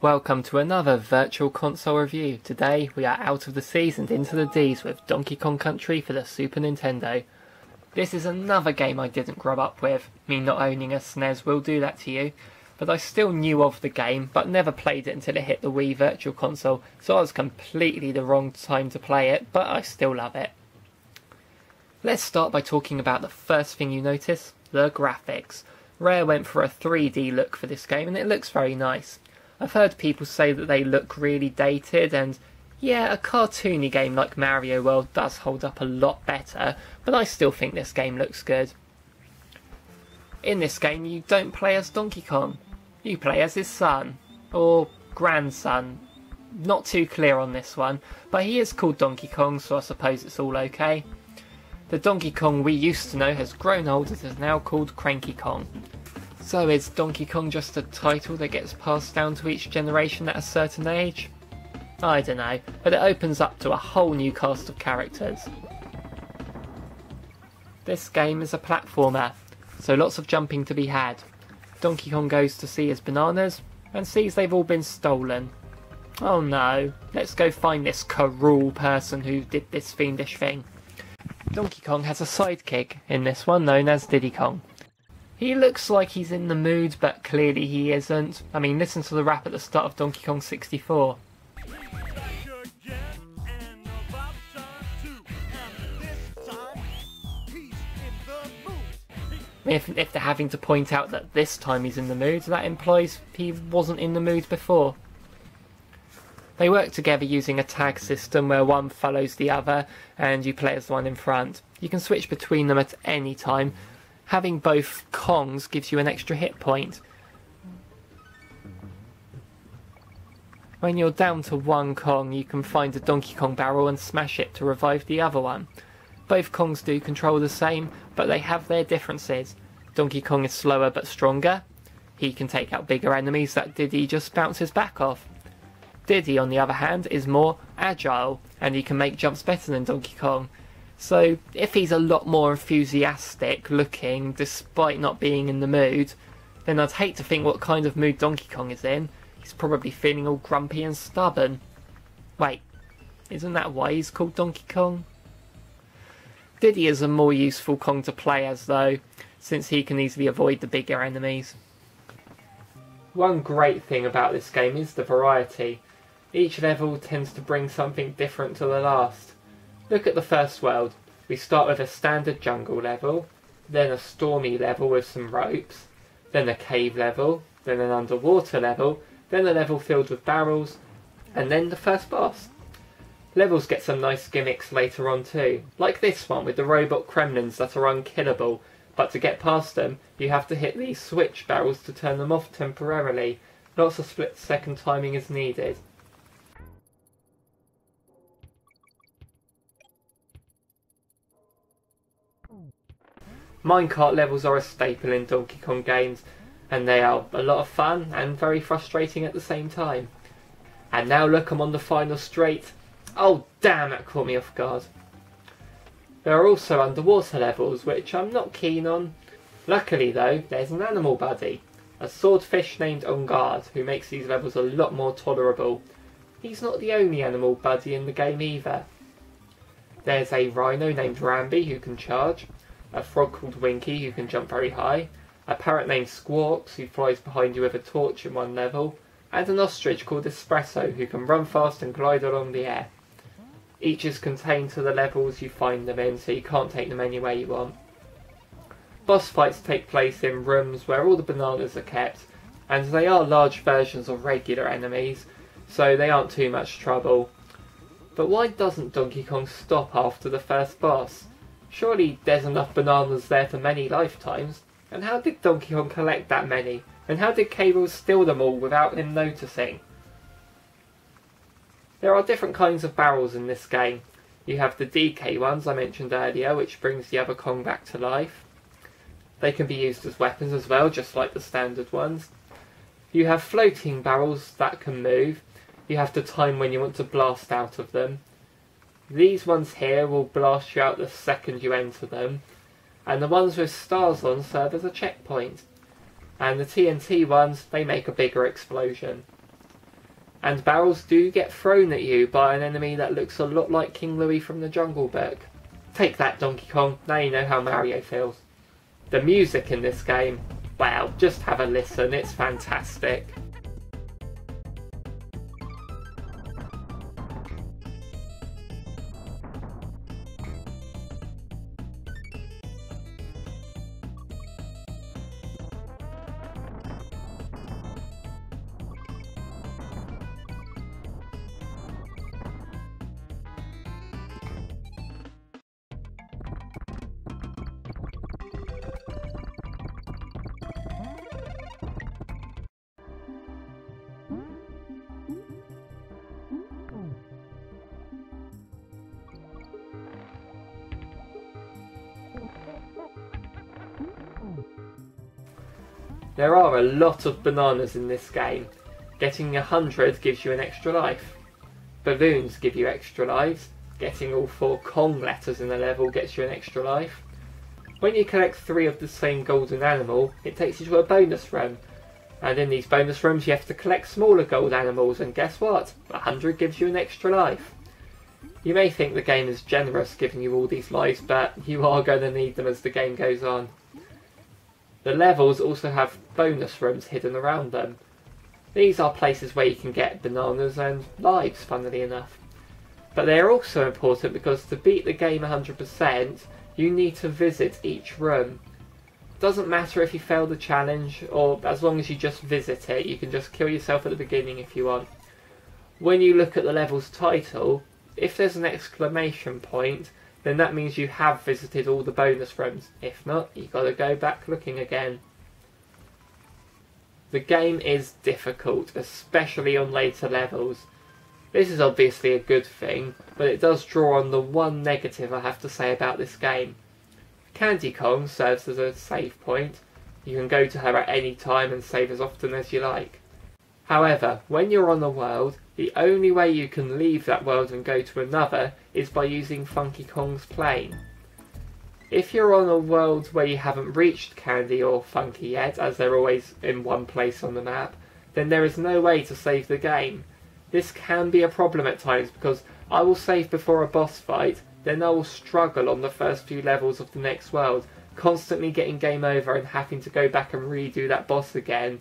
Welcome to another Virtual Console review. Today we are out of the C's and into the D's with Donkey Kong Country for the Super Nintendo. This is another game I didn't grow up with. Me not owning a SNES will do that to you. But I still knew of the game, but never played it until it hit the Wii Virtual Console, so I was completely the wrong time to play it, but I still love it. Let's start by talking about the first thing you notice, the graphics. Rare went for a 3D look for this game and it looks very nice. I've heard people say that they look really dated, and yeah, a cartoony game like Mario World does hold up a lot better, but I still think this game looks good. In this game you don't play as Donkey Kong, you play as his son, or grandson. Not too clear on this one, but he is called Donkey Kong, so I suppose it's all okay. The Donkey Kong we used to know has grown old and is now called Cranky Kong. So is Donkey Kong just a title that gets passed down to each generation at a certain age? I don't know, but it opens up to a whole new cast of characters. This game is a platformer, so lots of jumping to be had. Donkey Kong goes to see his bananas and sees they've all been stolen. Oh no, let's go find this cruel person who did this fiendish thing. Donkey Kong has a sidekick in this one known as Diddy Kong. He looks like he's in the mood, but clearly he isn't. I mean, listen to the rap at the start of Donkey Kong 64. If they're having to point out that this time he's in the mood, that implies he wasn't in the mood before. They work together using a tag system where one follows the other and you play as the one in front. You can switch between them at any time. Having both Kongs gives you an extra hit point. When you're down to one Kong, you can find a Donkey Kong barrel and smash it to revive the other one. Both Kongs do control the same, but they have their differences. Donkey Kong is slower but stronger. He can take out bigger enemies that Diddy just bounces back off. Diddy, on the other hand, is more agile, and he can make jumps better than Donkey Kong. So, if he's a lot more enthusiastic looking, despite not being in the mood, then I'd hate to think what kind of mood Donkey Kong is in. He's probably feeling all grumpy and stubborn. Wait, isn't that why he's called Donkey Kong? Diddy is a more useful Kong to play as though, since he can easily avoid the bigger enemies. One great thing about this game is the variety. Each level tends to bring something different to the last. Look at the first world. We start with a standard jungle level, then a stormy level with some ropes, then a cave level, then an underwater level, then a level filled with barrels, and then the first boss. Levels get some nice gimmicks later on too, like this one with the robot gremlins that are unkillable, but to get past them you have to hit these switch barrels to turn them off temporarily. Lots of split-second timing is needed. Minecart levels are a staple in Donkey Kong games, and they are a lot of fun and very frustrating at the same time. And now look, I'm on the final straight. Oh damn, that caught me off guard. There are also underwater levels, which I'm not keen on. Luckily though, there's an animal buddy, a swordfish named On Guard, who makes these levels a lot more tolerable. He's not the only animal buddy in the game either. There's a rhino named Rambi who can charge, a frog called Winky who can jump very high, a parrot named Squawks who flies behind you with a torch in one level, and an ostrich called Espresso who can run fast and glide along the air. Each is contained to the levels you find them in, so you can't take them anywhere you want. Boss fights take place in rooms where all the bananas are kept, and they are large versions of regular enemies, so they aren't too much trouble. But why doesn't Donkey Kong stop after the first boss? Surely there's enough bananas there for many lifetimes. And how did Donkey Kong collect that many? And how did Cable steal them all without him noticing? There are different kinds of barrels in this game. You have the DK ones I mentioned earlier, which brings the other Kong back to life. They can be used as weapons as well, just like the standard ones. You have floating barrels that can move. You have to time when you want to blast out of them. These ones here will blast you out the second you enter them, and the ones with stars on serve as a checkpoint. And the TNT ones, they make a bigger explosion. And barrels do get thrown at you by an enemy that looks a lot like King Louie from the Jungle Book. Take that, Donkey Kong, now you know how Mario feels. The music in this game, wow, just have a listen, it's fantastic. There are a lot of bananas in this game. Getting 100 gives you an extra life. Balloons give you extra lives. Getting all 4 Kong letters in a level gets you an extra life. When you collect 3 of the same golden animal, it takes you to a bonus room. And in these bonus rooms you have to collect smaller gold animals, and guess what? 100 gives you an extra life. You may think the game is generous giving you all these lives, but you are going to need them as the game goes on. The levels also have bonus rooms hidden around them. These are places where you can get bananas and lives, funnily enough. But they are also important because to beat the game 100%, you need to visit each room. It doesn't matter if you fail the challenge, or as long as you just visit it, you can just kill yourself at the beginning if you want. When you look at the level's title, if there's an exclamation point, then that means you have visited all the bonus rooms. If not, you've got to go back looking again. The game is difficult, especially on later levels. This is obviously a good thing, but it does draw on the one negative I have to say about this game. Candy Kong serves as a save point. You can go to her at any time and save as often as you like. However, when you're on a world, the only way you can leave that world and go to another is by using Funky Kong's plane. If you're on a world where you haven't reached Candy or Funky yet, as they're always in one place on the map, then there is no way to save the game. This can be a problem at times because I will save before a boss fight, then I will struggle on the first few levels of the next world, constantly getting game over and having to go back and redo that boss again.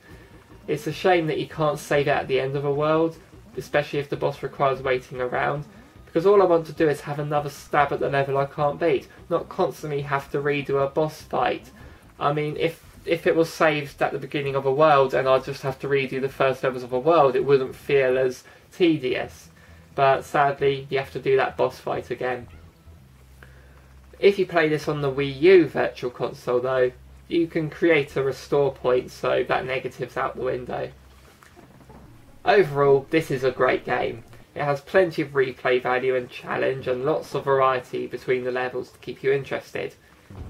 It's a shame that you can't save it at the end of a world, especially if the boss requires waiting around, because all I want to do is have another stab at the level I can't beat, not constantly have to redo a boss fight. I mean, if it was saved at the beginning of a world and I'd just have to redo the first levels of a world, it wouldn't feel as tedious. But sadly, you have to do that boss fight again. If you play this on the Wii U Virtual Console though, you can create a restore point so that negative's out the window. Overall, this is a great game. It has plenty of replay value and challenge and lots of variety between the levels to keep you interested.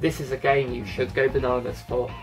This is a game you should go bananas for.